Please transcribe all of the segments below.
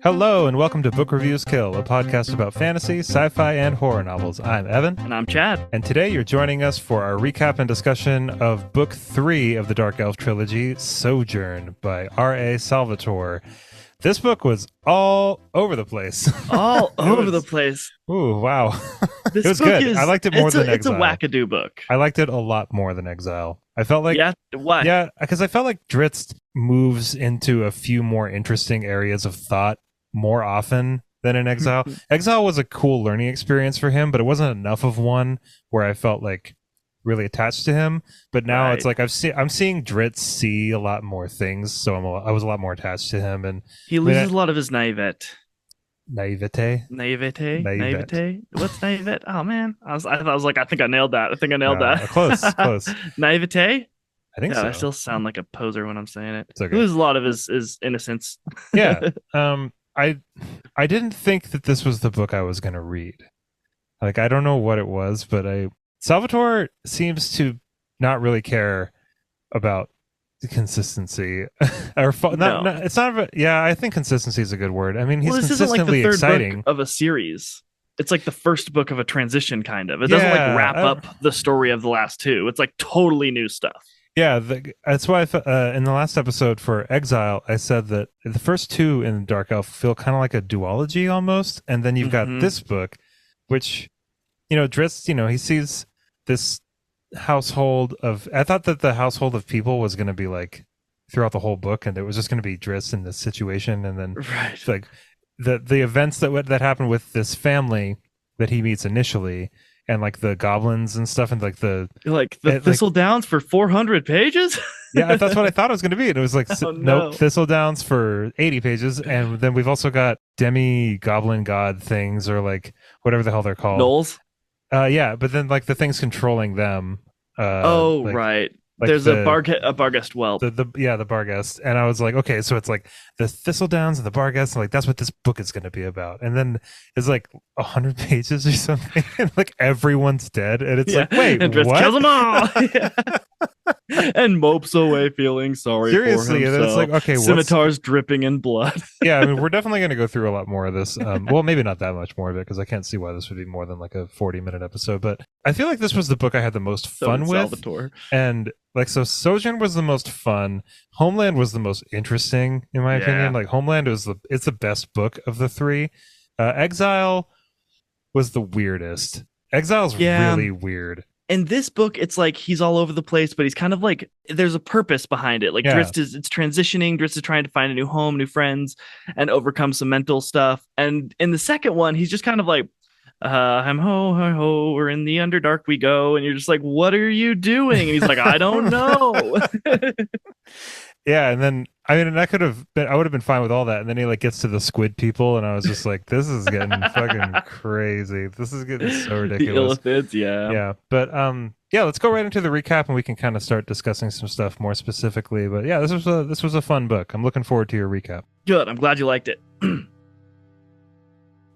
Hello, and welcome to Book Reviews Kill, a podcast about fantasy, sci-fi, and horror novels. I'm Evan. And I'm Chad. And today you're joining us for our recap and discussion of Book 3 of the Dark Elf Trilogy, Sojourn, by R.A. Salvatore. This book was all over the place. All over the place. Ooh, wow. This it was book good. I liked it more than It's Exile. a wackadoo book. I liked it a lot more than Exile. I felt like... Yeah, why? Yeah, because I felt like Drizzt moves into a few more interesting areas of thought more often than in Exile. Exile was a cool learning experience for him, but it wasn't enough of one where I felt like really attached to him. But now it's like I'm seeing Drizzt see a lot more things, so I was a lot more attached to him, and He loses a lot of his naivete. Naivete. What's naivete? Oh man, I think I nailed that. That. Close. Naivete. I think so. I still sound like a poser when I'm saying it. It's okay. He loses a lot of his innocence. Yeah. I didn't think that this was the book I was going to read. Like, I don't know what it was, but Salvatore seems to not really care about the consistency. I think consistency is a good word. I mean, he's this isn't consistently like the third exciting. book of a series. It's like the first book of a transition, kind of. It doesn't like wrap up the story of the last two. It's like totally new stuff. Yeah, that's why in the last episode for Exile, I said that the first two in Dark Elf feel kind of like a duology almost, and then you've got this book, which, Drizzt, he sees this household of... I thought that the household of people was going to be like throughout the whole book, and it was just going to be Drizzt in this situation, and then like the events that happened with this family that he meets initially, and like the goblins and stuff, and like the Thistle Downs for 400 pages. Yeah, that's what I thought it was going to be. And it was like, no. Thistle Downs for 80 pages. And then we've also got demi goblin god things, or like whatever the hell they're called. Gnolls. Yeah, but then like the things controlling them. Right. Like there's a Barghest whelp. The Barghest. And I was like, okay, so it's like the Thistle Downs and the Barghest, and like that's what this book is going to be about. And then it's like 100 pages or something, and like everyone's dead, and it's like, wait, and Drizzt what? kills them all, and mopes away feeling sorry. Seriously, for himself. And it's like, okay, scimitars dripping in blood. Yeah, I mean, we're definitely going to go through a lot more of this. Well, maybe not that much more of it, because I can't see why this would be more than like a 40-minute episode. But I feel like this was the book I had the most fun with. Salvatore. And like, so Sojourn was the most fun. Homeland was the most interesting, in my opinion. Like, Homeland it's the best book of the three. Exile was the weirdest. Exile's really weird. In this book, it's like he's all over the place, but he's kind of like, there's a purpose behind it. Like Drizzt it's transitioning. Drizzt is trying to find a new home, new friends, and overcome some mental stuff. And in the second one, he's just kind of like, I'm ho, we're in the Underdark we go. And you're just like, what are you doing? And he's like, I don't know. Yeah, and then I would have been fine with all that. And then he like gets to the squid people, and I was just like, this is getting fucking crazy. This is getting so ridiculous. The illithids, yeah. Yeah. But let's go right into the recap, and we can kind of start discussing some stuff more specifically. But yeah, this was a fun book. I'm looking forward to your recap. Good. I'm glad you liked it.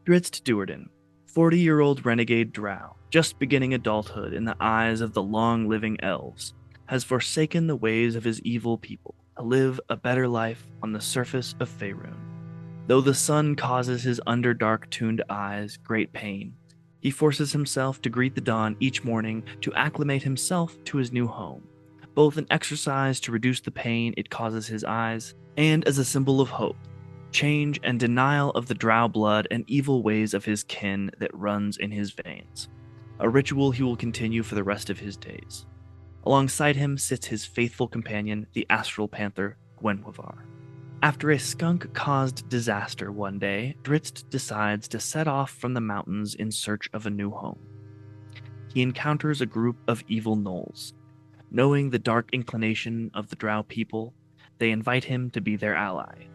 Drizzt Do'Urden, 40-year-old renegade drow, just beginning adulthood in the eyes of the long-living elves, has forsaken the ways of his evil people to live a better life on the surface of Faerun. Though the sun causes his underdark-tuned eyes great pain, he forces himself to greet the dawn each morning to acclimate himself to his new home, both an exercise to reduce the pain it causes his eyes, and as a symbol of hope, change and denial of the drow blood and evil ways of his kin that runs in his veins, a ritual he will continue for the rest of his days. Alongside him sits his faithful companion, the astral panther, Gwenhwyvar. After a skunk-caused disaster one day, Drizzt decides to set off from the mountains in search of a new home. He encounters a group of evil gnolls. Knowing the dark inclination of the drow people, they invite him to be their ally.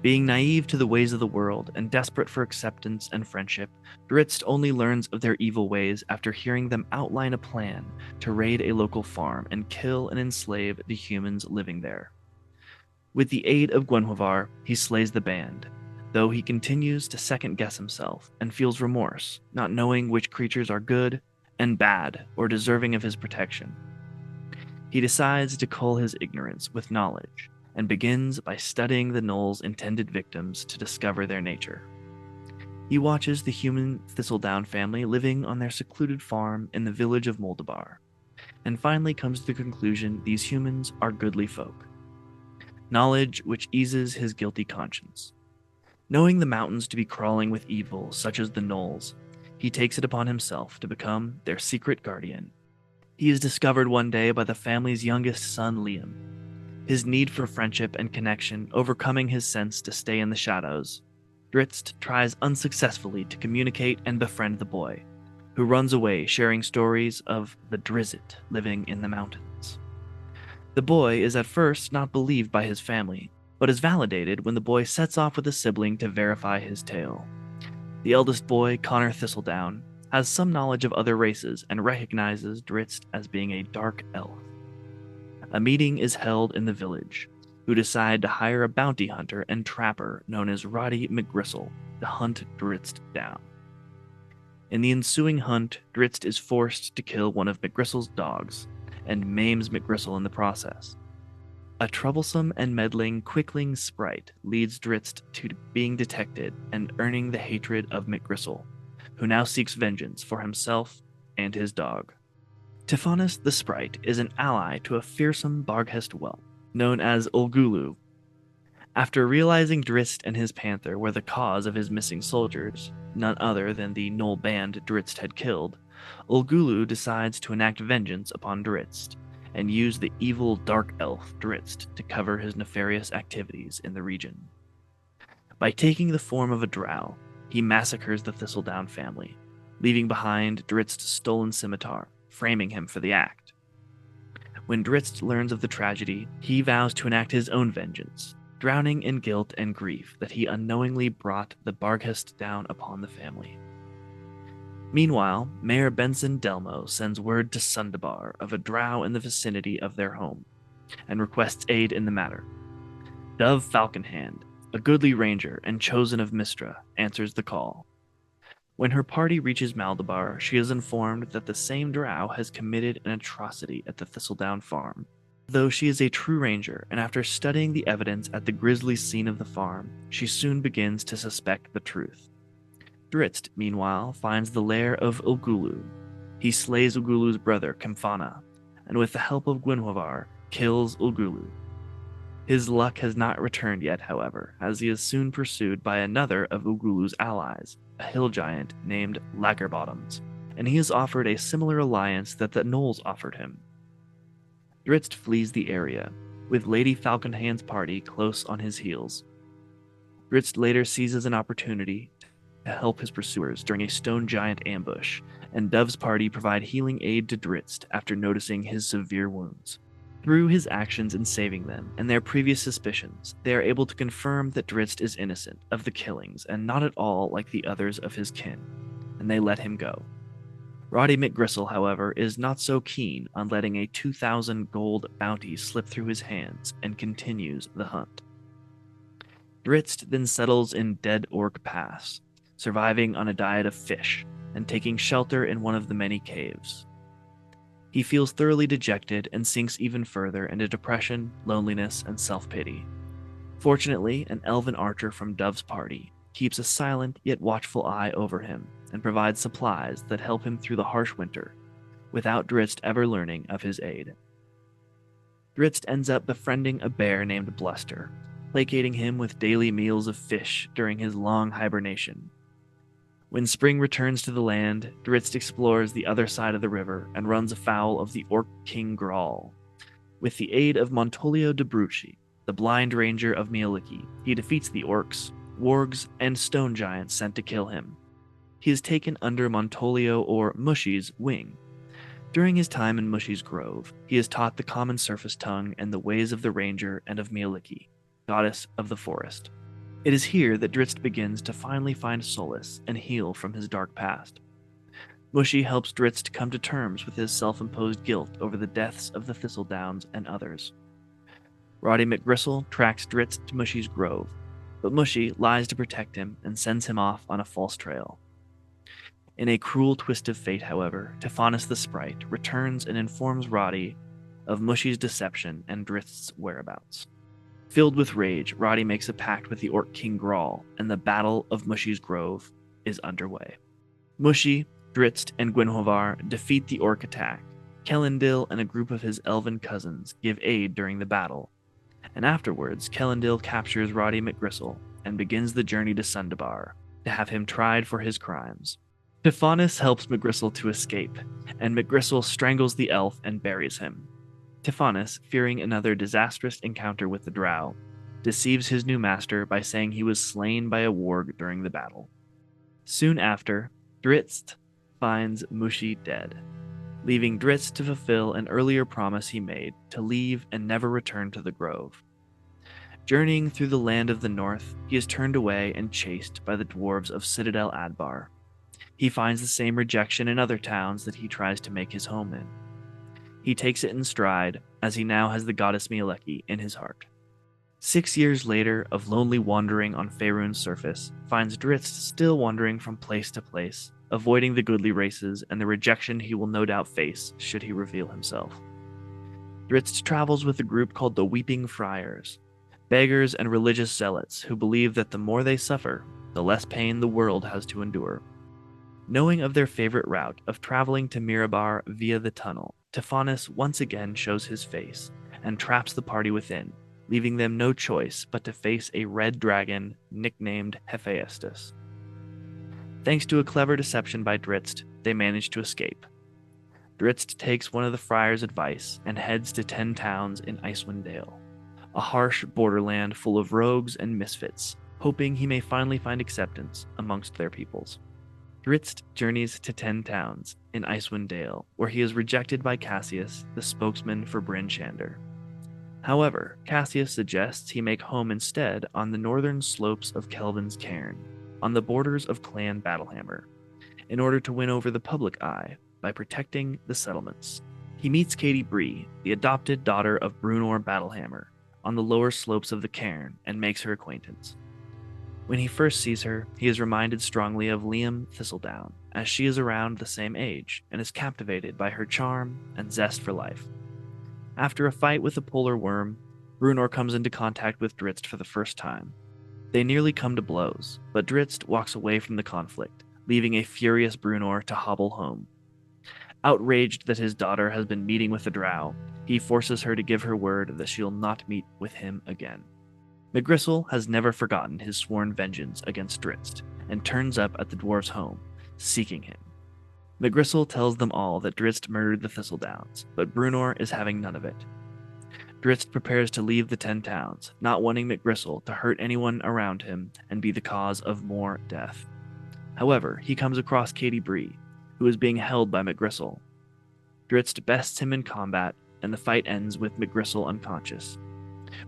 Being naive to the ways of the world and desperate for acceptance and friendship, Drizzt only learns of their evil ways after hearing them outline a plan to raid a local farm and kill and enslave the humans living there. With the aid of Gwenhwyvar, he slays the band, though he continues to second-guess himself and feels remorse, not knowing which creatures are good and bad or deserving of his protection. He decides to cull his ignorance with knowledge and begins by studying the gnoll's intended victims to discover their nature. He watches the human thistledown family living on their secluded farm in the village of Moldabar, and finally comes to the conclusion these humans are goodly folk. Knowledge which eases his guilty conscience. Knowing the mountains to be crawling with evil such as the gnolls, he takes it upon himself to become their secret guardian. He is discovered one day by the family's youngest son, Liam. His need for friendship and connection overcoming his sense to stay in the shadows, Drizzt tries unsuccessfully to communicate and befriend the boy, who runs away sharing stories of the Drizzt living in the mountains. The boy is at first not believed by his family, but is validated when the boy sets off with a sibling to verify his tale. The eldest boy, Connor Thistledown, has some knowledge of other races and recognizes Drizzt as being a dark elf. A meeting is held in the village, who decide to hire a bounty hunter and trapper known as Roddy McGristle to hunt Drizzt down. In the ensuing hunt, Drizzt is forced to kill one of McGristle's dogs and maims McGristle in the process. A troublesome and meddling quickling sprite leads Drizzt to being detected and earning the hatred of McGristle, who now seeks vengeance for himself and his dog. Tifanis the sprite is an ally to a fearsome Barghest whelp known as Ulgulu. After realizing Drizzt and his panther were the cause of his missing soldiers, none other than the gnoll band Drizzt had killed, Ulgulu decides to enact vengeance upon Drizzt and use the evil dark elf Drizzt to cover his nefarious activities in the region. By taking the form of a drow, he massacres the Thistledown family, leaving behind Drizzt's stolen scimitar, framing him for the act. When Drizzt learns of the tragedy, he vows to enact his own vengeance, drowning in guilt and grief that he unknowingly brought the Barghest down upon the family. Meanwhile, Mayor Benson Delmo sends word to Sundabar of a drow in the vicinity of their home, and requests aid in the matter. Dove Falconhand, a goodly ranger and chosen of Mistra, answers the call. When her party reaches Maldabar, she is informed that the same drow has committed an atrocity at the Thistledown farm. Though she is a true ranger, and after studying the evidence at the grisly scene of the farm, she soon begins to suspect the truth. Drizzt, meanwhile, finds the lair of Ulgulu. He slays Ulgulu's brother, Kemfana, and with the help of Gwynhwavar, kills Ulgulu. His luck has not returned yet, however, as he is soon pursued by another of Ulgulu's allies, a hill giant named Lagerbottoms, and he is offered a similar alliance that the gnolls offered him. Drizzt flees the area, with Lady Falconhand's party close on his heels. Drizzt later seizes an opportunity to help his pursuers during a stone giant ambush, and Dove's party provide healing aid to Drizzt after noticing his severe wounds. Through his actions in saving them and their previous suspicions, they are able to confirm that Drizzt is innocent of the killings and not at all like the others of his kin, and they let him go. Roddy McGristle, however, is not so keen on letting a 2,000 gold bounty slip through his hands and continues the hunt. Drizzt then settles in Dead Orc Pass, surviving on a diet of fish and taking shelter in one of the many caves. He feels thoroughly dejected and sinks even further into depression, loneliness, and self-pity. Fortunately, an elven archer from Dove's party keeps a silent yet watchful eye over him and provides supplies that help him through the harsh winter, without Drizzt ever learning of his aid. Drizzt ends up befriending a bear named Bluster, placating him with daily meals of fish during his long hibernation. When spring returns to the land, Drizzt explores the other side of the river and runs afoul of the Orc King Grawl. With the aid of Montolio de Brucci, the blind ranger of Mieliki, he defeats the orcs, wargs, and stone giants sent to kill him. He is taken under Montolio or Mushy's wing. During his time in Mushy's grove, he is taught the common surface tongue and the ways of the ranger and of Mieliki, goddess of the forest. It is here that Drizzt begins to finally find solace and heal from his dark past. Mushy helps Drizzt come to terms with his self-imposed guilt over the deaths of the Thistledowns and others. Roddy McGristle tracks Drizzt to Mushy's grove, but Mushy lies to protect him and sends him off on a false trail. In a cruel twist of fate, however, Tifanis the Sprite returns and informs Roddy of Mushy's deception and Drizzt's whereabouts. Filled with rage, Roddy makes a pact with the Orc King Grawl, and the Battle of Mushi's Grove is underway. Mushi, Drizzt, and Gwynhovar defeat the Orc attack. Kellendil and a group of his elven cousins give aid during the battle, and afterwards Kellendil captures Roddy McGristle and begins the journey to Sundabar to have him tried for his crimes. Tifanis helps McGristle to escape, and McGristle strangles the elf and buries him. Tifanis, fearing another disastrous encounter with the Drow, deceives his new master by saying he was slain by a warg during the battle. Soon after, Drizzt finds Mushi dead, leaving Drizzt to fulfill an earlier promise he made to leave and never return to the Grove. Journeying through the land of the north, he is turned away and chased by the dwarves of Citadel Adbar. He finds the same rejection in other towns that he tries to make his home in. He takes it in stride, as he now has the goddess Mieleki in his heart. 6 years later of lonely wandering on Faerun's surface finds Drizzt still wandering from place to place, avoiding the goodly races and the rejection he will no doubt face should he reveal himself. Drizzt travels with a group called the Weeping Friars, beggars and religious zealots who believe that the more they suffer, the less pain the world has to endure. Knowing of their favorite route of traveling to Mirabar via the tunnel, Tifanis once again shows his face and traps the party within, leaving them no choice but to face a red dragon nicknamed Hephaestus. Thanks to a clever deception by Drizzt, they manage to escape. Drizzt takes one of the friars' advice and heads to 10 towns in Icewind Dale, a harsh borderland full of rogues and misfits, hoping he may finally find acceptance amongst their peoples. Drizzt journeys to 10 towns in Icewind Dale, where he is rejected by Cassius, the spokesman for Bryn Shander. However, Cassius suggests he make home instead on the northern slopes of Kelvin's Cairn, on the borders of Clan Battlehammer, in order to win over the public eye by protecting the settlements. He meets Katie Bree, the adopted daughter of Brunor Battlehammer, on the lower slopes of the cairn and makes her acquaintance. When he first sees her, he is reminded strongly of Liam Thistledown, as she is around the same age and is captivated by her charm and zest for life. After a fight with the polar worm, Brunor comes into contact with Drizzt for the first time. They nearly come to blows, but Drizzt walks away from the conflict, leaving a furious Brunor to hobble home. Outraged that his daughter has been meeting with the Drow, he forces her to give her word that she'll not meet with him again. McGristle has never forgotten his sworn vengeance against Drizzt, and turns up at the dwarves' home, seeking him. McGristle tells them all that Drizzt murdered the Thistledowns, but Brunor is having none of it. Drizzt prepares to leave the 10 towns, not wanting McGristle to hurt anyone around him and be the cause of more death. However, he comes across Katie Bree, who is being held by McGristle. Drizzt bests him in combat, and the fight ends with McGristle unconscious.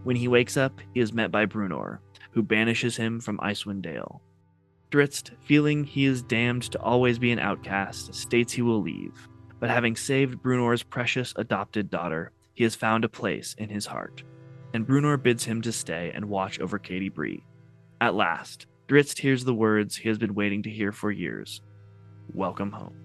When he wakes up, he is met by Brunor, who banishes him from Icewind Dale. Drizzt, feeling he is damned to always be an outcast, states he will leave, but having saved Brunor's precious adopted daughter, he has found a place in his heart, and Brunor bids him to stay and watch over Katie Bree. At last, Drizzt hears the words he has been waiting to hear for years. Welcome home.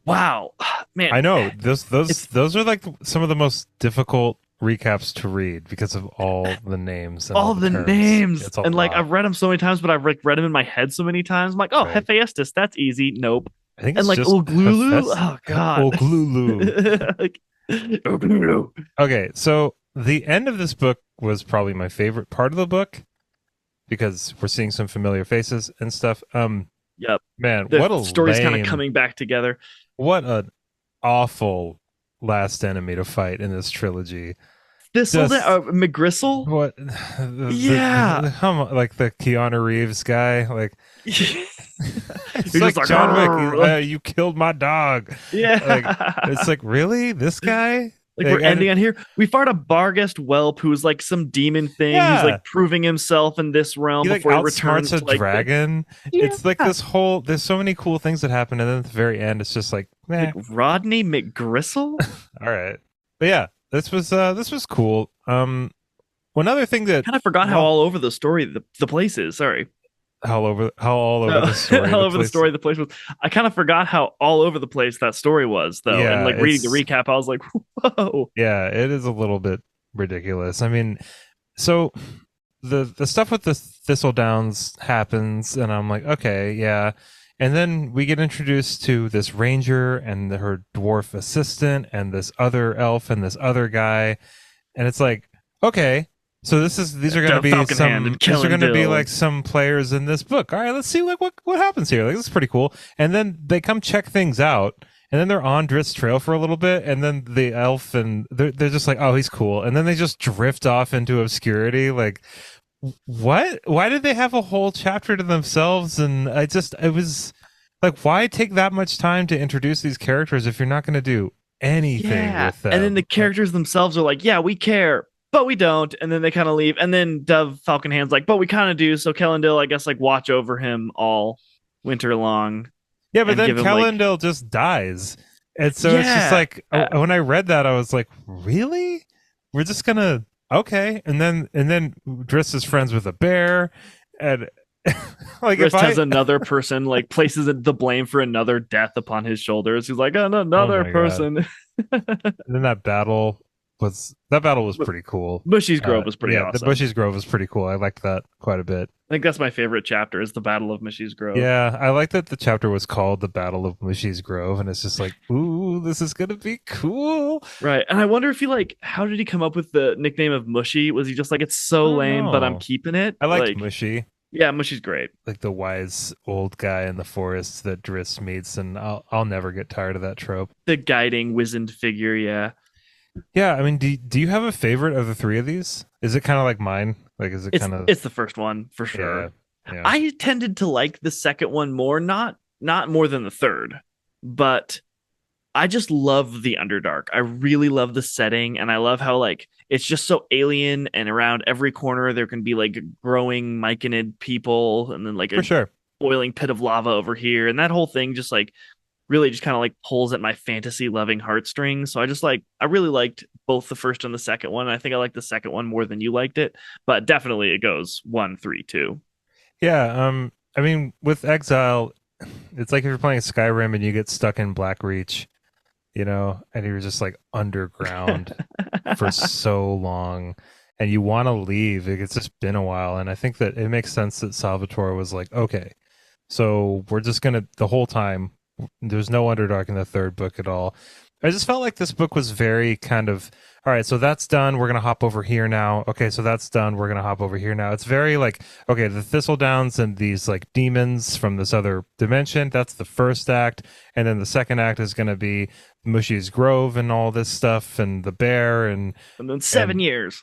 Wow, man! I know those are like some of the most difficult recaps to read because of all the names and all the terms. Names, and like lot. I've read them so many times, but I've like read them in my head so many times. I'm like, oh, right. Hephaestus, that's easy. Nope. I think and it's like just Oglulu. Oh god, Oglulu. Like, Oglulu. Okay, so the end of this book was probably my favorite part of the book because we're seeing some familiar faces and stuff. Yep. Man, the what a story's kind of coming back together. What an awful last enemy to fight in this trilogy. McGristle? What? Like the Keanu Reeves guy. Like, it's like John Wick. You killed my dog. Yeah. Like, it's like, really? This guy? Like we're ending on here. We fought a Barghest whelp who's like some demon thing. Yeah. He's like proving himself in this realm before he returns. A dragon. Yeah. It's like this whole. There's so many cool things that happen, and then at the very end, it's just like Rodney McGristle. All right, but yeah, this was cool. One other thing that I kind of forgot how all over the story the place is. Sorry. how all over the story all the over the place. story the place was. I kind of forgot how all over the place that story was, though. And Yeah, like reading the recap, I was like, whoa. yeah, it is a little bit ridiculous. I mean, so the stuff with the thistledowns happens, and I'm like, okay, yeah. And then we get introduced to this ranger and her dwarf assistant and this other elf and this other guy, and it's like, okay, so these are going to be some these are going to be like some players in this book. All right, let's see like what happens here. Like, this is pretty cool. And then they come check things out, and then they're on Drizzt's trail for a little bit, and then the elf and they're just like, oh, he's cool, and then they just drift off into obscurity. Like, what? Why did they have a whole chapter to themselves? And it was like, why take that much time to introduce these characters if you're not going to do anything with them? And then the characters themselves are like, yeah, we care, but we don't. And then they kind of leave. And then Dove Falconhand's like, but we kind of do. So Kellendale, I guess, like watch over him all winter long. Yeah, but then Kellendale just dies. And so it's just like, when I read that, I was like, really? We're just gonna, okay. And then Drizzt is friends with a bear, and like Drizzt has another person, like places the blame for another death upon his shoulders. He's like, another person. And then that battle was pretty cool. Bushy's Grove was pretty awesome. The Bushy's Grove was pretty cool. I liked that quite a bit. I think that's my favorite chapter, is the Battle of Bushy's Grove. Yeah, I like that the chapter was called the Battle of Bushy's Grove, and it's just like, ooh, this is gonna be cool. Right. And I wonder if how did he come up with the nickname of Mushy? Was he just like, it's so lame, but I'm keeping it? I liked Mushy. Yeah, Mushy's great. Like the wise old guy in the forest that Drizzt meets, and I'll never get tired of that trope. The guiding, wizened figure, yeah. Yeah, I mean, do you have a favorite of the three of these? Is it kind of like mine? Like, is it kind of? It's the first one for sure. Yeah. I tended to like the second one more, not more than the third, but I just love the Underdark. I really love the setting, and I love how like it's just so alien, and around every corner there can be like growing myconid people, and then like a boiling pit of lava over here, and that whole thing just like really just kind of like pulls at my fantasy loving heartstrings. So I really liked both the first and the second one. I think I liked the second one more than you liked it, but definitely it goes 1, 3, 2. Yeah. I mean, with Exile, it's like if you're playing Skyrim and you get stuck in Blackreach, and you're just like underground for so long, and you want to leave. It's just been a while. And I think that it makes sense that Salvatore was like, okay, so we're just going to, the whole time, there's no Underdark in the third book at all. I just felt like this book was very kind of, all right, so that's done, we're going to hop over here now. Okay, so that's done, we're going to hop over here now. It's very like, okay, the Thistledowns and these like demons from this other dimension, that's the first act. And then the second act is going to be Mushy's Grove and all this stuff, and the bear, and then 7 years.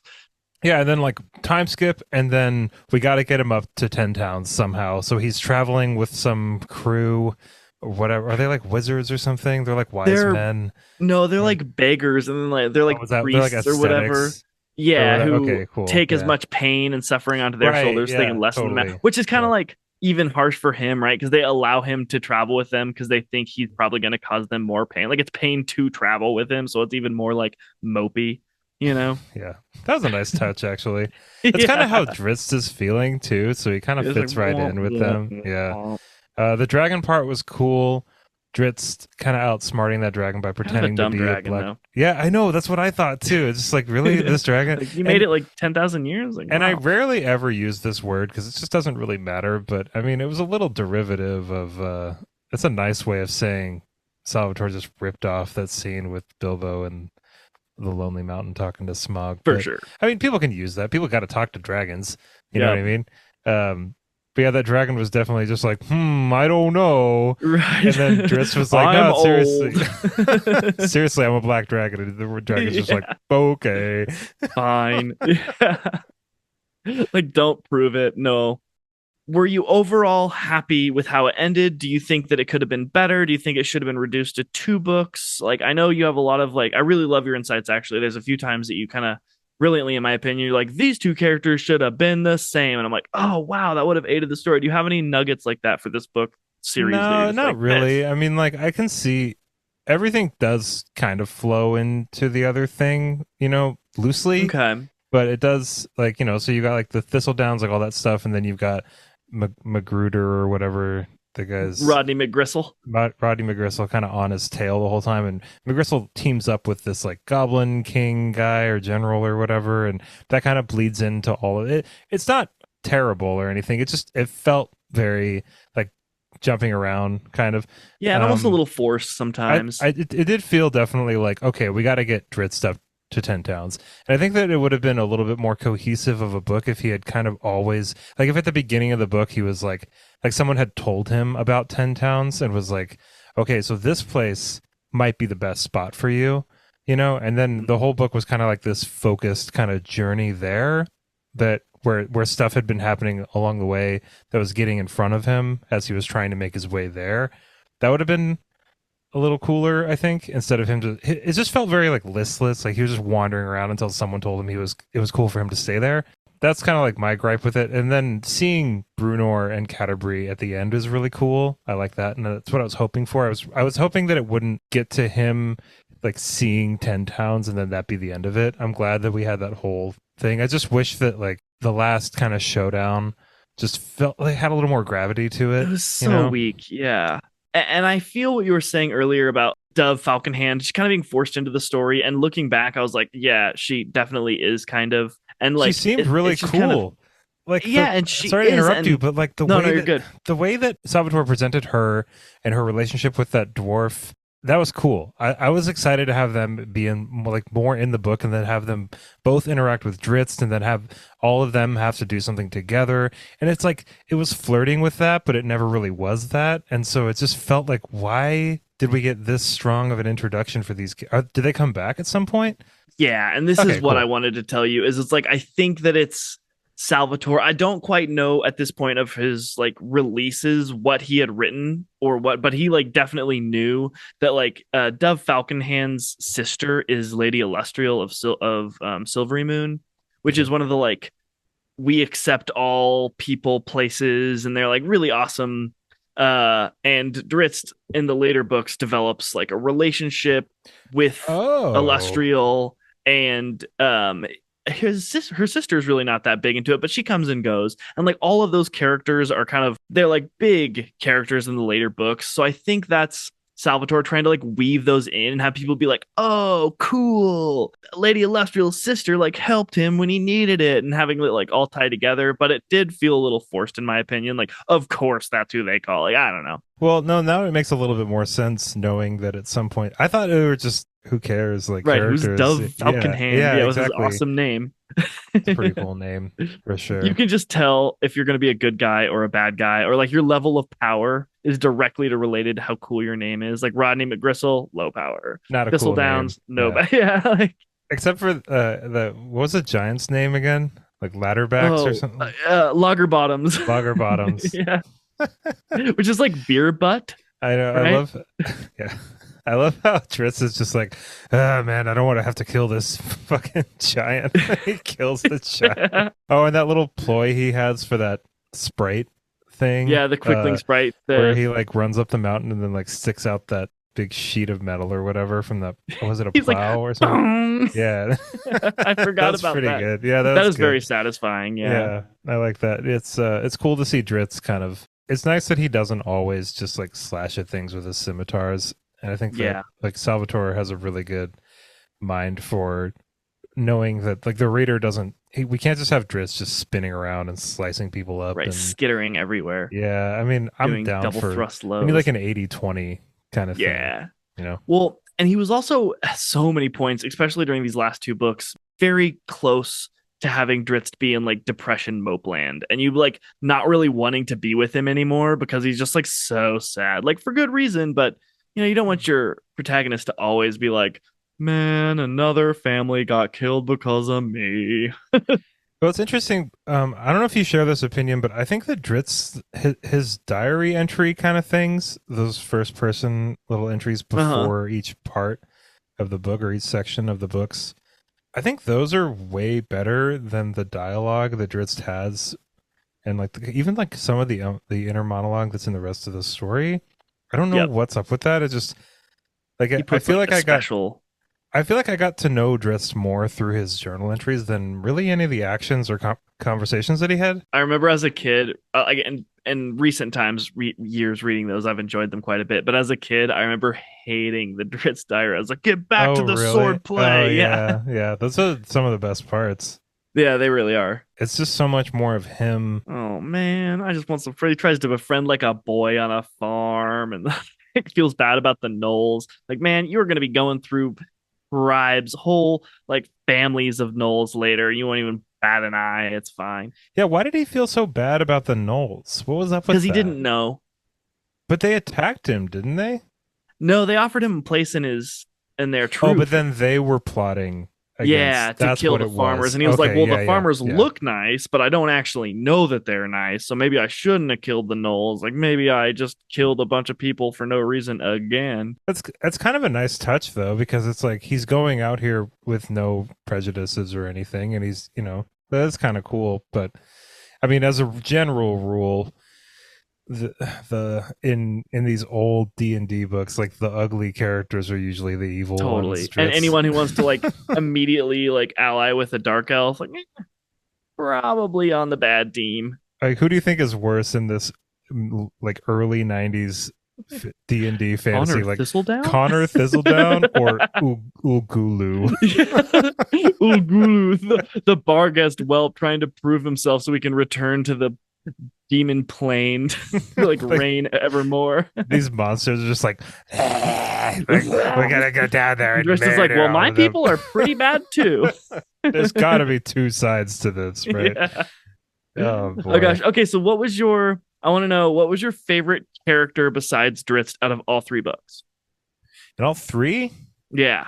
Yeah, and then like time skip, and then we got to get him up to 10 towns somehow. So he's traveling with some crew or whatever. Are they like wizards or something? They're like wise men. No, they're like beggars, and then like they're like priests like or whatever. Yeah, who take as much pain and suffering onto their shoulders so they can lessen them out. Which is kind of like even harsh for him, right? Because they allow him to travel with them because they think he's probably going to cause them more pain. Like it's pain to travel with him, so it's even more like mopey. Yeah, that was a nice touch, actually. It's kind of how Drizzt is feeling too, so he kind of fits right in with them. Yeah. The dragon part was cool. Drizzt kind of outsmarting that dragon by pretending to be dragon, a black. Though. Yeah, I know. That's what I thought too. It's just like, really, this dragon. Like, you made it like 10,000 years. Like, and I rarely ever use this word because it just doesn't really matter. But I mean, it was a little derivative of. It's a nice way of saying Salvatore just ripped off that scene with Bilbo and the Lonely Mountain talking to Smaug. For sure. I mean, people can use that. People got to talk to dragons. You know what I mean? But yeah, that dragon was definitely just like, I don't know. Right. And then Drizzt was like, no, seriously. Seriously, I'm a black dragon. And the dragon's just like, okay. Fine. Like, don't prove it. No. Were you overall happy with how it ended? Do you think that it could have been better? Do you think it should have been reduced to 2 books? Like, I know you have a lot of I really love your insights, actually. There's a few times that you kind of brilliantly, in my opinion, you're like, these 2 characters should have been the same. And I'm like, oh, wow, that would have aided the story. Do you have any nuggets like that for this book series? No, not really. I mean, like, I can see everything does kind of flow into the other thing, loosely. Okay. But it does, so you got like the Thistledowns, like all that stuff. And then you've got Magruder or whatever the guy's Rodney McGristle. Roddy McGristle kind of on his tail the whole time, and McGristle teams up with this like Goblin King guy or general or whatever, and that kind of bleeds into all of it. It's not terrible or anything. It felt very like jumping around kind of. Yeah, and almost a little forced sometimes. It did feel definitely like, okay, we got to get Drizzt up to 10 towns. And I think that it would have been a little bit more cohesive of a book if he had kind of always, like if at the beginning of the book he was like someone had told him about 10 towns and was like, okay, so this place might be the best spot for you, you know? And then the whole book was kind of like this focused kind of journey there that where stuff had been happening along the way that was getting in front of him as he was trying to make his way there. That would have been a little cooler, I think, instead of him it just felt very like listless, like he was just wandering around until someone told him it was cool for him to stay there. That's kind of like my gripe with it. And then seeing Brunor and Canterbury at the end is really cool. I like that, and that's what I was hoping for. I was hoping that it wouldn't get to him like seeing 10 towns and then that be the end of it. I'm glad that we had that whole thing. I just wish that like the last kind of showdown just felt like had a little more gravity to it. It was so weak, yeah. And I feel what you were saying earlier about Dove Falconhand. She's kind of being forced into the story. And looking back, I was like, yeah, she definitely is kind of. And like, she seemed really cool. Kind of, like, and she. Sorry to interrupt you, but like the way that Salvatore presented her and her relationship with that dwarf, that was cool. I was excited to have them be in like more in the book, and then have them both interact with Drizzt, and then have all of them have to do something together. And it's like it was flirting with that, but it never really was that. And so it just felt like, why did we get this strong of an introduction for these? Did they come back at some point? Yeah, and this is what I wanted to tell you. Is it's like I think that it's Salvatore. I don't quite know at this point of his like releases what he had written or what, but he like definitely knew that like Dove Falconhand's sister is Lady Illustrial of Silvery Moon, which is one of the like we accept all people places, and they're like really awesome. And Drizzt in the later books develops like a relationship with Illustrial, and her sister is really not that big into it, but she comes and goes, and like all of those characters are kind of, they're like big characters in the later books. So I think that's Salvatore trying to like weave those in and have people be like, oh cool, Lady Illustrial's sister like helped him when he needed it, and having it like all tied together. But it did feel a little forced in my opinion. Like, of course that's who they call. Like, I don't know. Well, no, now it makes a little bit more sense knowing that at some point I thought it was just, who cares, like, right, characters. Who's Dove Falconhand? Yeah, it was his awesome name. It's a pretty cool name for sure. You can just tell if you're going to be a good guy or a bad guy, or like your level of power is directly related to how cool your name is. Like Rodney McGristle, low power. Not a Thistle cool Downs, name. no bad. Yeah, like, except for the what was the giant's name again? Like Ladderbacks or something. Lager Bottoms. Lager Bottoms. Yeah, which is like beer butt. I know. Right? I love. Yeah. I love how Drizzt is just like, oh man, I don't want to have to kill this fucking giant. He kills the giant. Oh, and that little ploy he has for that sprite thing. Yeah, the quickling sprite. Where he like runs up the mountain and then like sticks out that big sheet of metal or whatever from the, was it a plow or something? Yeah. I forgot That's about pretty that. Good. Yeah, that is good. very satisfying. Yeah, I like that. It's cool to see Drizzt kind of, it's nice that he doesn't always just like slash at things with his scimitars. And I think that like Salvatore has a really good mind for knowing that like the reader doesn't, we can't just have Drizzt just spinning around and slicing people up. Right, and skittering everywhere. Yeah, I mean, I'm down double for thrust lows. I mean, like an 80-20 kind of thing. Yeah. You know? Well, and he was also at so many points, especially during these last two books, very close to having Drizzt be in like depression mope land, and you like not really wanting to be with him anymore because he's just like so sad, like for good reason, but you know, you don't want your protagonist to always be like, man, another family got killed because of me. Well, it's interesting. I don't know if you share this opinion, but I think that Drizzt, his diary entry kind of things, those first person little entries before each part of the book or each section of the books, I think those are way better than the dialogue that Drizzt has. And like even like some of the inner monologue that's in the rest of the story. I don't know what's up with that. It's just like I feel like I got I feel like I got to know Drizzt more through his journal entries than really any of the actions or conversations that he had. I remember as a kid, like in recent times, years reading those, I've enjoyed them quite a bit. But as a kid, I remember hating the Drizzt diary. I was like, get back Oh, to the really? sword Oh, play. Yeah. yeah, yeah. Those are some of the best parts. Yeah, they really are. It's just so much more of him. Oh man, I just want some friends. He tries to befriend like a boy on a farm and feels bad about the gnolls. Like, man, you're gonna be going through tribes, whole like families of gnolls later. You won't even bat an eye. It's fine. Yeah, why did he feel so bad about the gnolls? What was up Because with he that? didn't know. But they attacked him, didn't they? No, they offered him a place in their Oh, but troop. then they were plotting Yeah, against. to That's kill what the it farmers. was. And he was like, Okay, well, yeah, the yeah, farmers yeah. look nice, but I don't actually know that they're nice. So maybe I shouldn't have killed the gnolls. Like maybe I just killed a bunch of people for no reason again. That's kind of a nice touch though, because it's like he's going out here with no prejudices or anything, and he's that's kind of cool. But I mean, as a general rule, in these old D&D books, like the ugly characters are usually the evil ones. Totally. And anyone who wants to like immediately like ally with a dark elf, like probably on the bad team. Like, who do you think is worse in this like early 90s D&D fantasy, Connor like Thistledown? Connor Thistledown or Ugulu? Ugulu, the Barghest whelp trying to prove himself so he can return to the demon plane to like reign evermore. These monsters are just like, we gotta go down there and Drizzt is like, well, my people them. are pretty bad too. There's gotta be two sides to this, right? Yeah. Oh boy. Oh gosh. Okay, so I want to know what was your favorite character besides Drizzt out of all three books? And all three? Yeah.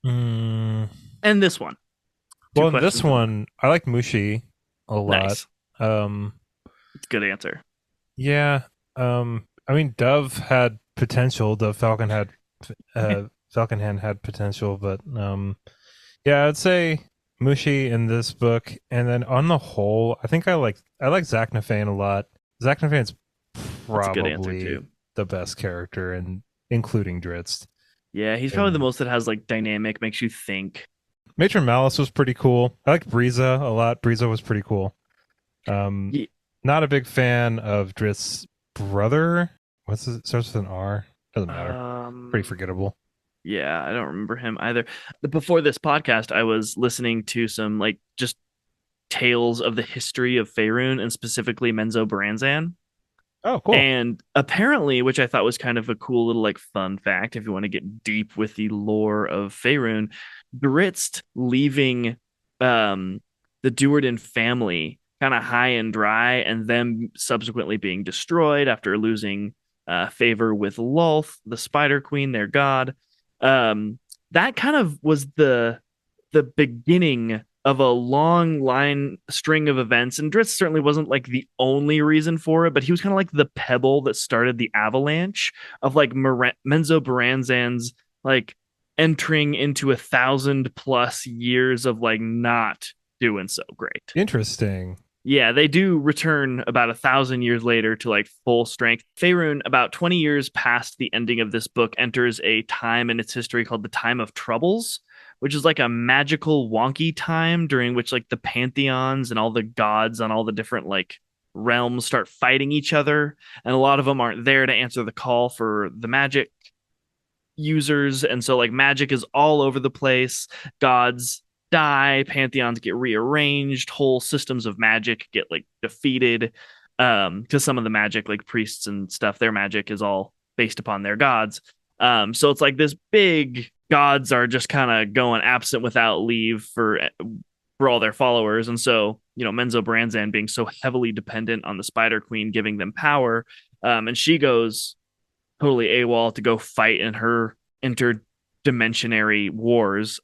Mm. And this one. Well, in this one, I like Mushi a lot. Nice. It's a good answer. Yeah. I mean, Dove had potential. Dove Falcon had Falconhand had potential, but yeah, I'd say Mushi in this book, and then on the whole, I think I like Zachnafane a lot. Zachnaphane's probably the best character, and including Drizzt. Yeah, he's probably the most that has like dynamic, makes you think. Matron Malice was pretty cool. I like Briza a lot. Briza was pretty cool. Not a big fan of Drizzt's brother. What's his? Starts with an R. Doesn't matter. Pretty forgettable. Yeah, I don't remember him either. Before this podcast, I was listening to some like just tales of the history of Faerun and specifically Menzoberranzan. Oh, cool. And apparently, which I thought was kind of a cool little like fun fact, if you want to get deep with the lore of Faerun, Drizzt leaving the Do'Urden family kind of high and dry, and them subsequently being destroyed after losing favor with Lolth, the Spider Queen, their god. That kind of was the beginning of a long string of events, and Drizzt certainly wasn't like the only reason for it, but he was kind of like the pebble that started the avalanche of like Menzoberranzan's like entering into 1,000+ years of like not doing so great. Interesting. Yeah, they do return about 1,000 years later to like full strength. Faerun, about 20 years past the ending of this book, enters a time in its history called the Time of Troubles, which is like a magical wonky time during which like the pantheons and all the gods on all the different like realms start fighting each other, and a lot of them aren't there to answer the call for the magic users, and so like magic is all over the place. Gods die, pantheons get rearranged, whole systems of magic get like defeated, because some of the magic, like priests and stuff, their magic is all based upon their gods. So it's like this big gods are just kind of going absent without leave for all their followers. And so, Menzoberranzan being so heavily dependent on the Spider Queen giving them power, and she goes totally AWOL to go fight in her interdimensionary wars.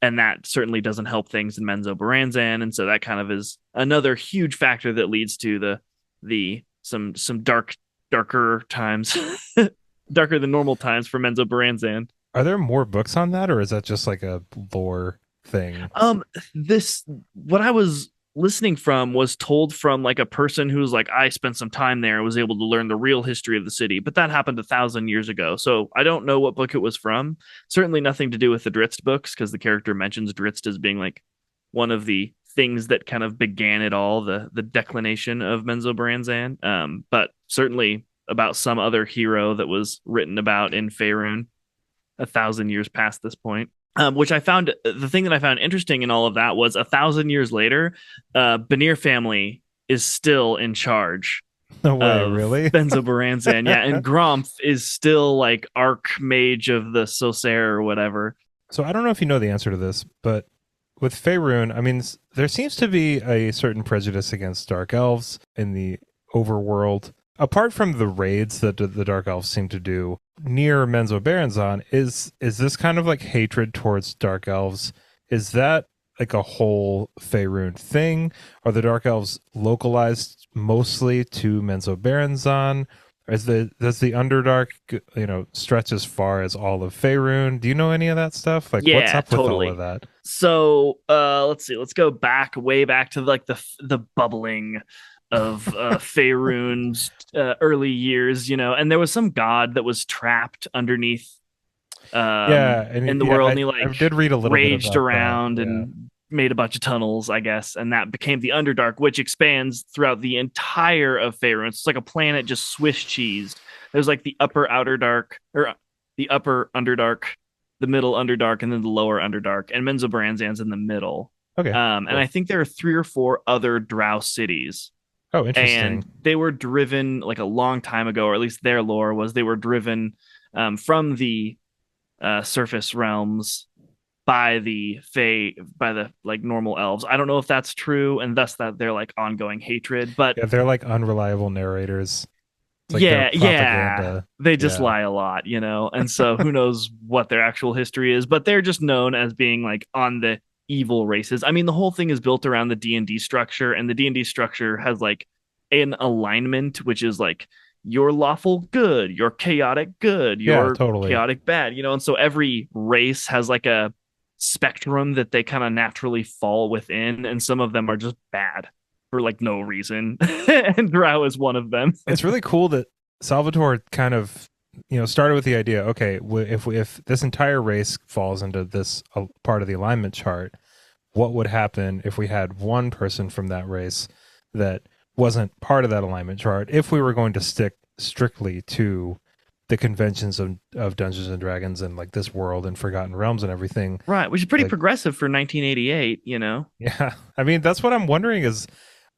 And that certainly doesn't help things in Menzoberranzan. And so that kind of is another huge factor that leads to some darker times, darker than normal times for Menzoberranzan. Are there more books on that, or is that just like a lore thing? What I was listening from was told from like a person who's like, I spent some time there and was able to learn the real history of the city, but that happened 1,000 years ago. So I don't know what book it was from. Certainly nothing to do with the Drizzt books, because the character mentions Drizzt as being like one of the things that kind of began it all, the declination of Menzoberranzan. But certainly about some other hero that was written about in Faerun 1,000 years past this point. Which I found, the thing that I found interesting in all of that was 1,000 years later, Banir family is still in charge No way, of really? Benzoberranzan. Yeah, and Gromf is still like Archmage of the Sosare or whatever. So I don't know if you know the answer to this, but with Faerun, I mean, there seems to be a certain prejudice against dark elves in the overworld. Apart from the raids that the dark elves seem to do near Menzoberranzan, is this kind of like hatred towards dark elves? Is that like a whole Faerun thing? Are the dark elves localized mostly to Menzoberranzan? Does the Underdark, stretch as far as all of Faerun? Do you know any of that stuff? Like, Yeah, what's up totally. with all of that? So let's see. Let's go way back to like the bubbling of Faerun's early years, and there was some god that was trapped underneath in the world, and he I did read a little bit raged about around that. and made a bunch of tunnels, I guess, and that became the Underdark, which expands throughout the entire of Faerun. It's like a planet just Swiss cheesed. There's like the upper outer dark, or the upper Underdark, the middle Underdark, and then the lower Underdark, and Menzoberranzan's in the middle. Okay. And I think there are 3 or 4 other drow cities. Oh, interesting. And they were driven like a long time ago, or at least their lore was they were driven from the surface realms by the like normal elves. I don't know if that's true, and thus that they're like ongoing hatred. But yeah, they're like unreliable narrators. It's like yeah, they just lie a lot, and so who knows what their actual history is, but they're just known as being like on the evil races. I mean, the whole thing is built around the D&D structure, and the D&D structure has like an alignment, which is like your lawful good, your chaotic good, your chaotic bad, and so every race has like a spectrum that they kind of naturally fall within, and some of them are just bad for like no reason. And Drow is one of them. It's really cool that Salvatore kind of started with the idea, okay, if this entire race falls into this part of the alignment chart, what would happen if we had one person from that race that wasn't part of that alignment chart, if we were going to stick strictly to the conventions of Dungeons and Dragons and like this world and Forgotten Realms and everything. Right, which is pretty progressive for 1988, Yeah. I mean, that's what I'm wondering is,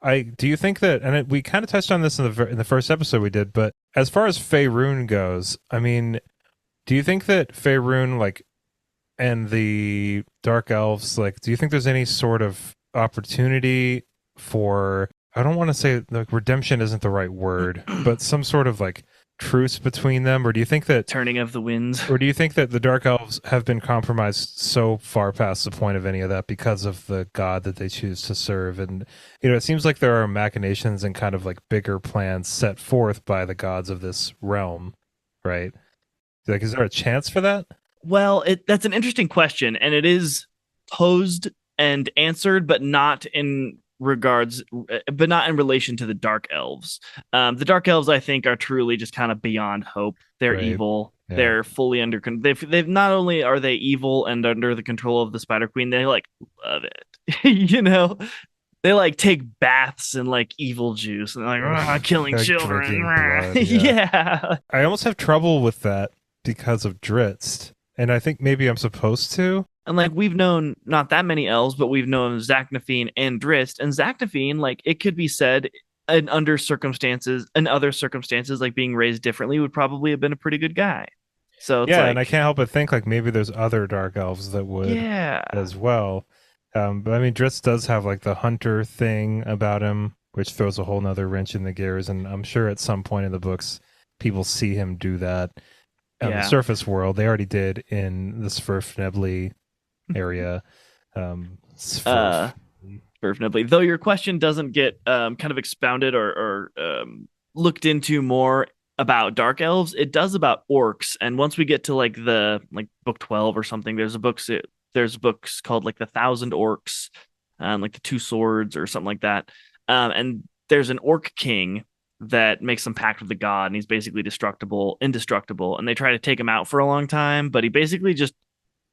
do you think that, and we kind of touched on this in the first episode we did, but as far as Faerun goes, I mean, do you think that Faerun, like, and the Dark Elves, like, do you think there's any sort of opportunity for, I don't want to say like redemption isn't the right word, but some sort of like truce between them? Or do you think that turning of the winds, or do you think that the Dark Elves have been compromised so far past the point of any of that because of the god that they choose to serve? And it seems like there are machinations and kind of like bigger plans set forth by the gods of this realm, right? Like, is there a chance for that? Well, that's an interesting question, and it is posed and answered, but not in relation to the Dark Elves. The Dark Elves, I think, are truly just kind of beyond hope. They're evil. Yeah. They're fully under. They've not only are they evil and under the control of the Spider Queen, they like love it. They like take baths in like evil juice and like killing children. Blood, yeah. I almost have trouble with that because of Drizzt, and I think maybe I'm supposed to. And like we've known not that many elves, but we've known Zaknafine and Drizzt. And Zaknafine, like it could be said, in other circumstances, like being raised differently, would probably have been a pretty good guy. So it's and I can't help but think like maybe there's other dark elves that would as well. But I mean, Drizzt does have like the hunter thing about him, which throws a whole nother wrench in the gears. And I'm sure at some point in the books, people see him do that on the surface world. They already did in the svirfneblin area. Svirfneblin. Though your question doesn't get kind of expounded or looked into more about dark elves, it does about orcs. And once we get to like the book 12 or something, there's books called like the 1,000 Orcs, like the two swords or something like that. And there's an orc king that makes some pact with the god, and he's basically indestructible. And they try to take him out for a long time, but he basically just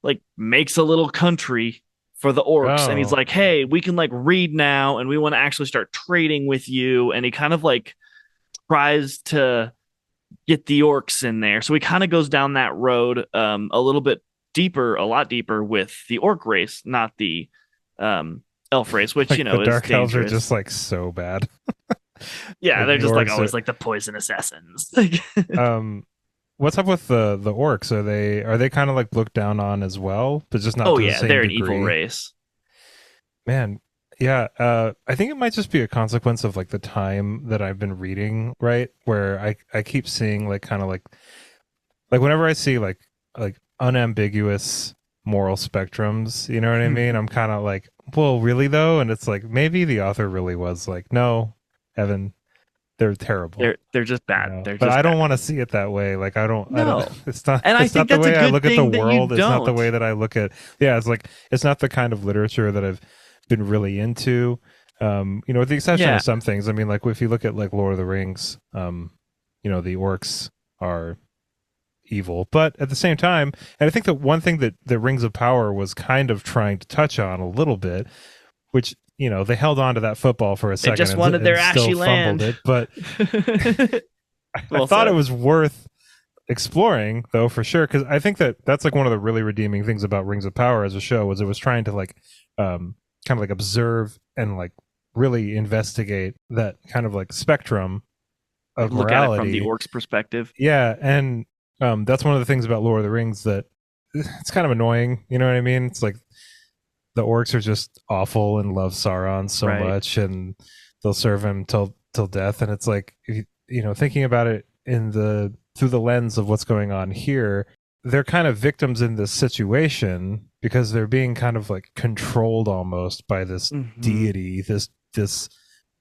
like makes a little country for the orcs, and he's Oh, like, "Hey, we can like read now, and we want to actually start trading with you." And he kind of like tries to get the orcs in there. So he kind of goes down that road a little bit deeper, a lot deeper with the orc race, not the elf race, which like the is dark elves are dangerous. just like so bad. Yeah, Like they're the just like orcs always are. like the poison assassins. Like, What's up with the orcs? Are they kind of like looked down on as well, but just not oh to the yeah, same they're an evil degree? race. Man, yeah. I think it might just be a consequence of like the time that I've been reading, right? Where I keep seeing like kind of like whenever I see like unambiguous moral spectrums, you know what I mean? I'm kind of like, well, really though, and it's like maybe the author really was like, no, Evan, they're terrible. They're just You bad. know, They're but just I don't bad. want to see it that way. Like I don't No. it's not And I it's think not the that's a way I good look at the thing that you world. It's not the don't. way that I look at, yeah, it's like it's not the kind of literature that I've been really into. With the exception Yeah. of some things. I mean, like if you look at like Lord of the Rings, the orcs are evil, but at the same time, and I think that one thing that the Rings of Power was kind of trying to touch on a little bit, which they held on to that football for a They second just wanted their and still ashy fumbled land. it, but I Well thought it said. was worth exploring though for sure, because I think that that's like one of the really redeeming things about Rings of Power as a show was it was trying to like kind of like observe and like really investigate that kind of like spectrum Like of look at it from the morality. orcs perspective. Yeah, and that's one of the things about Lord of the Rings that it's kind of annoying. You know what I mean? It's like the orcs are just awful and love Sauron so Right. much, and they'll serve him till death. And it's like thinking about it through the lens of what's going on here, they're kind of victims in this situation because they're being kind of like controlled almost by this Hmm. deity, this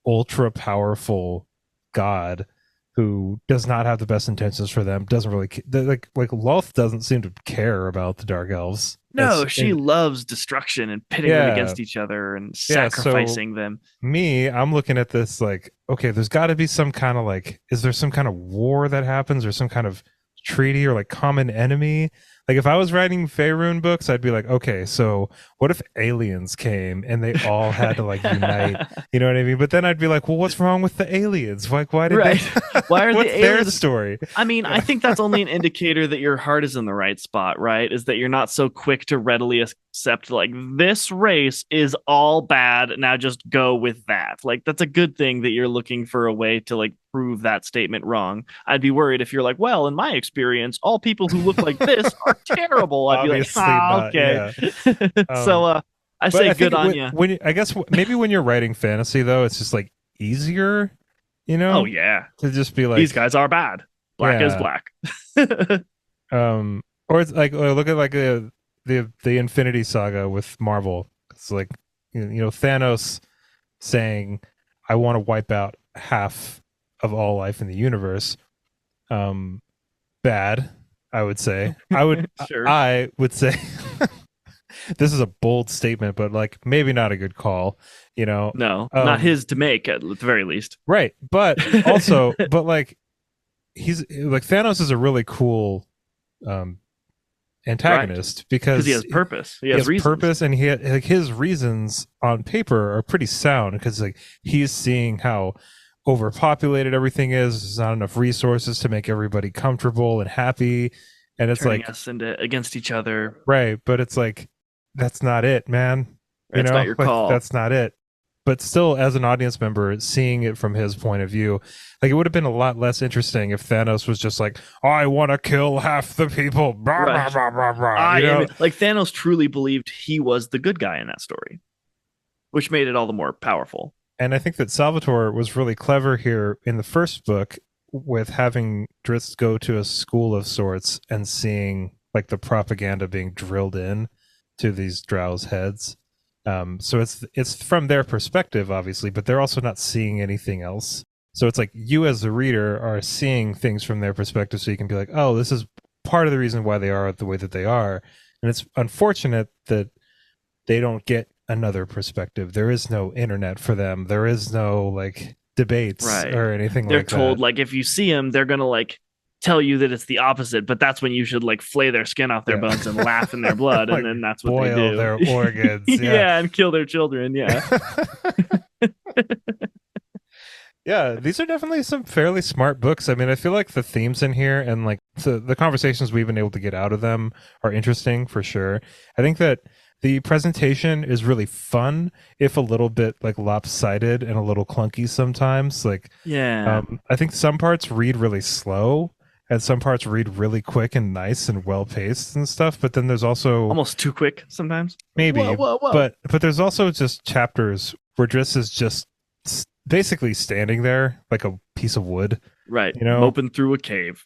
ultra powerful god who does not have the best intentions for them. Doesn't really like Loth doesn't seem to care about the dark elves. No, she loves destruction and pitting them Yeah, against each other and yeah. So sacrificing them. I'm looking at this like, okay, there's got to be some kind of like, is there some kind of war that happens or some kind of treaty or like common enemy? Like if I was writing Faerun books, I'd be like, okay, so what if aliens came and they all had to like unite? You know what I mean? But then I'd be like, well, what's wrong with the aliens? Like, why did they? Right. Why are the What's their aliens? story? I mean, I think that's only an indicator that your heart is in the right spot, right? Is that you're not so quick to readily accept, like, this race is all bad. Now just go with that. Like, that's a good thing that you're looking for a way to, like, prove that statement wrong. I'd be worried if you're like, well, in my experience, all people who look like this are terrible. I'd be like, Obviously not. okay. Yeah. So, I But say I good think on you. I guess maybe when you're writing fantasy though, it's just like easier, Oh, yeah. to just be These like, guys are bad. Black is yeah. black. Or it's like look at like the Infinity Saga with Marvel. It's like Thanos saying, "I want to wipe out half of all life in the universe." Bad, I would say. Sure. I would say this is a bold statement, but like maybe not a good call. You know, No, not um, his to make at the very least. right? But also, but like he's like Thanos is a really cool um Right. antagonist Because he because has purpose. He he has has reasons. purpose and like his reasons on paper are pretty sound because like he's seeing how overpopulated everything is. There's not enough resources to make everybody comfortable and happy, and it's Turning like us into against each other. right, but it's like that's not it, man. That's not your Like call. that's not it. But still, as an audience member, seeing it from his point of view, like it would have been a lot less interesting if Thanos was just like, "I want to kill half the people," blah, blah, Right. blah, blah, blah. I am like Thanos truly believed he was the good guy in that story, which made it all the more powerful. And I think that Salvatore was really clever here in the first book with having Drizzt go to a school of sorts and seeing like the propaganda being drilled in to these drows' heads. So it's from their perspective, obviously, but they're also not seeing anything else. So it's like you as the reader are seeing things from their perspective, so you can be like, oh, this is part of the reason why they are the way that they are. And it's unfortunate that they don't get another perspective. There is no internet for them. There is no like debates or anything They're like that. They're told like if you see them, they're gonna like tell you that it's the opposite, but that's when you should like flay their skin off their bones and laugh in their blood, like and then that's what boil they do. Their organs. Yeah, and kill their children. Yeah. Yeah, these are definitely some fairly smart books. I mean, I feel like the themes in here and like the conversations we've been able to get out of them are interesting for sure. I think that the presentation is really fun, if a little bit like lopsided and a little clunky sometimes. Like, yeah, I think some parts read really slow and some parts read really quick and nice and well paced and stuff. But then there's also almost too quick sometimes. maybe, whoa. but there's also just chapters where Drizzt is just basically standing there like a piece of wood, right? You know, moping through a cave,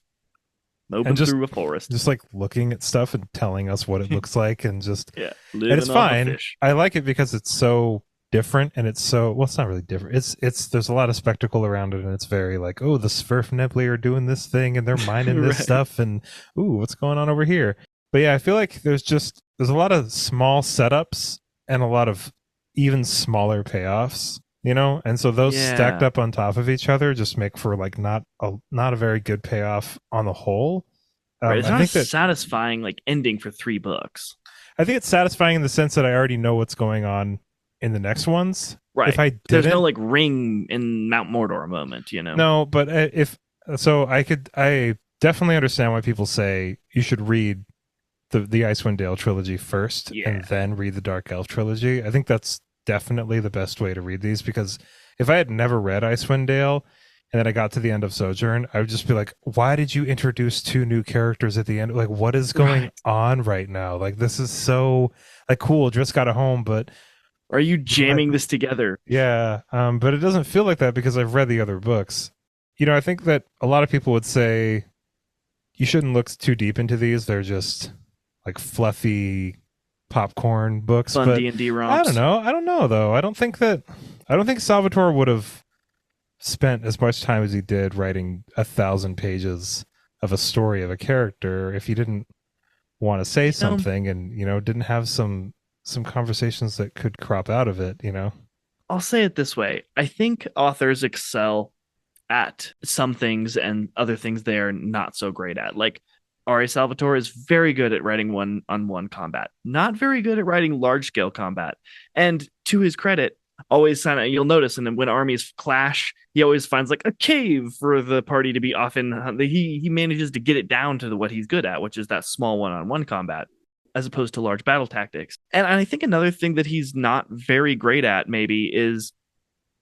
moping through a forest, just like looking at stuff and telling us what it looks like, and just yeah, and it's fine. I like it because it's so different, and it's so well. It's not really different. It's there's a lot of spectacle around it, and it's very like, oh, the svirfneblin are doing this thing, and they're mining this stuff, and ooh, what's going on over here? But yeah, I feel like there's a lot of small setups and a lot of even smaller payoffs. You know, and so those stacked up on top of each other just make for like not a very good payoff on the whole. Right, it's not a satisfying like ending for 3 books. I think it's satisfying in the sense that I already know what's going on in the next ones. Right. If I didn't, there's no like ring in Mount Mordor moment, you know. No, but I definitely understand why people say you should read the Icewind Dale trilogy first and then read the Dark Elf trilogy. I think that's definitely the best way to read these, because if I had never read Icewind Dale and then I got to the end of Sojourn, I would just be like, why did you introduce 2 new characters at the end? Like, what is going on right now? Like, this is so like cool. Drizzt got a home, but are you jamming this together? Yeah. But it doesn't feel like that because I've read the other books. You know, I think that a lot of people would say you shouldn't look too deep into these. They're just like fluffy popcorn books. Fun but D&D romps. I don't know though. I don't think Salvatore would have spent as much time as he did writing 1,000 pages of a story of a character if he didn't want to say something and, you know, didn't have some conversations that could crop out of it, you know. I'll say it this way. I think authors excel at some things and other things they are not so great at. Like R.A. Salvatore is very good at writing one-on-one combat, not very good at writing large-scale combat. And to his credit, always you'll notice, and then when armies clash, he always finds like a cave for the party to be off in. He manages to get it down to what he's good at, which is that small one-on-one combat, as opposed to large battle tactics. And I think another thing that he's not very great at maybe is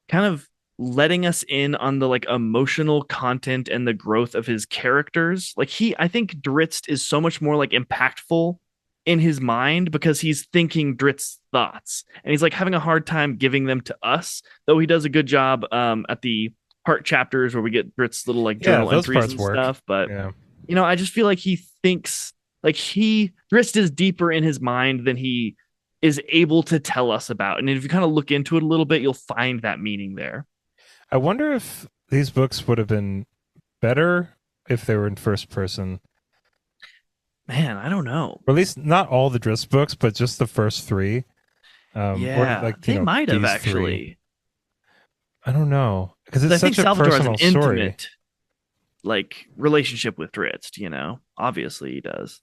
kind of letting us in on the like emotional content and the growth of his characters. Like I think Drizzt is so much more like impactful in his mind because he's thinking Drizzt's thoughts and he's like having a hard time giving them to us, though he does a good job at the part chapters where we get Drizzt's little like journal entries and stuff. But you know, I just feel like he thinks like Drizzt is deeper in his mind than he is able to tell us about. And if you kind of look into it a little bit, you'll find that meaning there. I wonder if these books would have been better if they were in first person. Man, I don't know. Or at least not all the Drizzt books, but just the first 3. Or like, they might have actually. 3. I don't know, because it's such a Salvatore personal has an story. Intimate, like relationship with Drizzt. You know, obviously he does.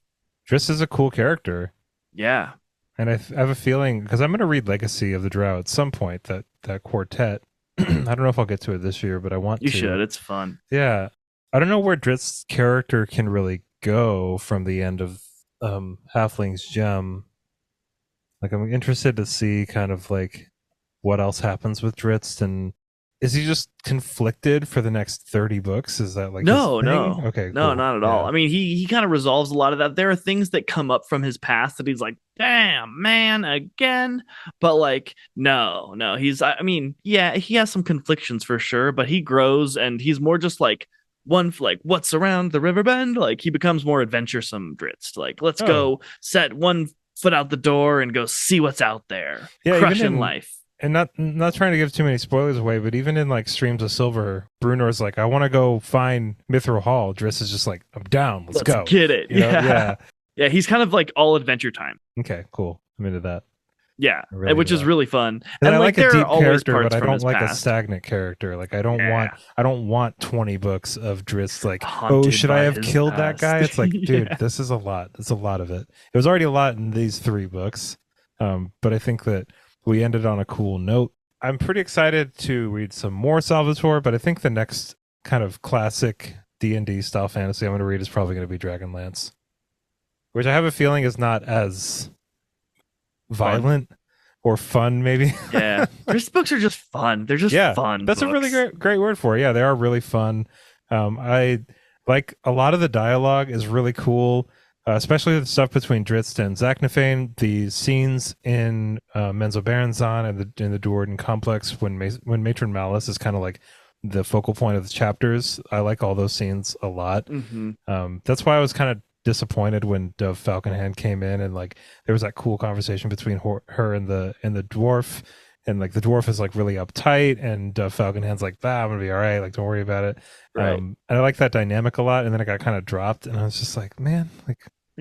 Drizzt is a cool character. Yeah, and I have a feeling because I'm going to read Legacy of the Drow at some point. That quartet. I don't know if I'll get to it this year, but I want to. You should. It's fun. Yeah. I don't know where Drizzt's character can really go from the end of Halfling's Gem. Like, I'm interested to see kind of like what else happens with Drizzt, and is he just conflicted for the next 30 books? Is that like no? Okay, no, cool. Not at all. I mean, he kind of resolves a lot of that. There are things that come up from his past that he's like, damn, man, again. But like, no, he's. I mean, yeah, he has some conflictions for sure, but he grows and he's more just like what's around the river bend. Like he becomes more adventuresome Drizzt. Like let's go set one foot out the door and go see what's out there. Yeah, crushing life. And not trying to give too many spoilers away, but even in like Streams of Silver, Brunor's like, I want to go find Mithril Hall. Drizzt is just like, I'm down. Let's go. Get it. You know? Yeah. Yeah, he's kind of like all adventure time. Okay, cool. I'm into that. Yeah, really which is really fun. And I like a there deep are always character, parts but I from don't his like a past. stagnant character. Like I don't want 20 books of Drizzt like, Haunted should I by have his killed that past. guy? It's like, dude, Yeah. this is a lot. It's a lot of it. It was already a lot in these 3 books. But I think that we ended on a cool note. I'm pretty excited to read some more Salvatore, but I think the next kind of classic D&D style fantasy I'm going to read is probably going to be Dragonlance, which I have a feeling is not as violent or fun, maybe. Yeah, Drizzt books are just fun. They're just fun. That's books. a really great word for it. Yeah, they are really fun. I like a lot of the dialogue is really cool, especially the stuff between Drizzt and Zaknafein. The scenes in Menzoberranzan and in the Do'Urden complex when Matron Malice is kind of like the focal point of the chapters. I like all those scenes a lot. That's why I was kind of disappointed when Dove Falconhand came in, and like there was that cool conversation between her and the dwarf, and like the dwarf is like really uptight, and Dove Falconhand's like, I'm gonna be all right, like don't worry about it. Right. And I like that dynamic a lot, and then it got kind of dropped, and I was just like, man, like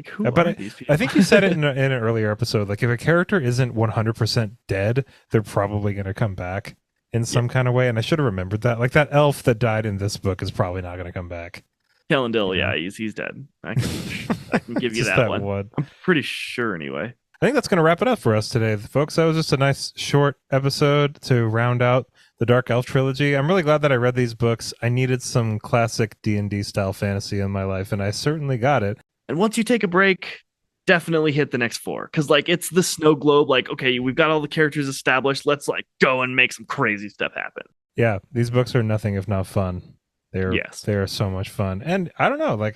who are these people? I think you said it in an earlier episode, like if a character isn't 100% dead, they're probably gonna come back in some kind of way, and I should have remembered that. Like that elf that died in this book is probably not gonna come back. Kelendil, yeah, he's dead. I can give you that one. I'm pretty sure anyway. I think that's going to wrap it up for us today, folks. That was just a nice short episode to round out the Dark Elf trilogy. I'm really glad that I read these books. I needed some classic D&D style fantasy in my life, and I certainly got it. And once you take a break, definitely hit the next 4, because like it's the snow globe. Like, okay, we've got all the characters established. Let's like go and make some crazy stuff happen. Yeah, these books are nothing if not fun. They are so much fun, and I don't know, like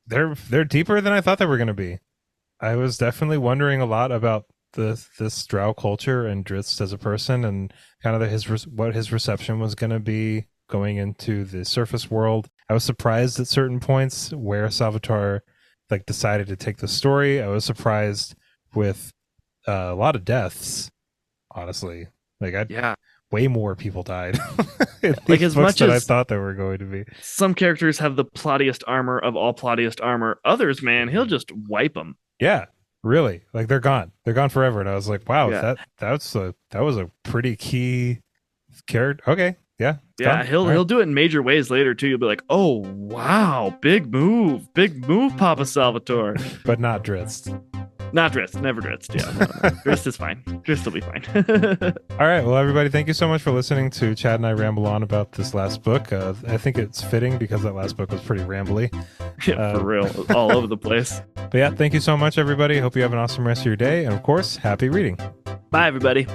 they're deeper than I thought they were going to be. I was definitely wondering a lot about this Drow culture and Drizzt as a person, and kind of what his reception was going to be going into the surface world. I was surprised at certain points where Salvatore like decided to take the story. I was surprised with a lot of deaths, honestly. Like way more people died in like as much as I thought they were going to be. Some characters have the plottiest armor of all plottiest armor. Others, man, he'll just wipe them. Yeah, really. Like they're gone forever. And I was like, wow, that was a pretty key character. Okay, yeah, yeah. He'll do it in major ways later too. You'll be like, oh wow, big move, Papa Salvatore. But not Drizzt. Not Drizzt, never Drizzt. Yeah, no. Drizzt is fine. Drizzt will be fine. All right, well, everybody, thank you so much for listening to Chad and I ramble on about this last book. I think it's fitting because that last book was pretty rambly. Yeah, for real, all over the place. But yeah, thank you so much, everybody. Hope you have an awesome rest of your day, and of course, happy reading. Bye, everybody.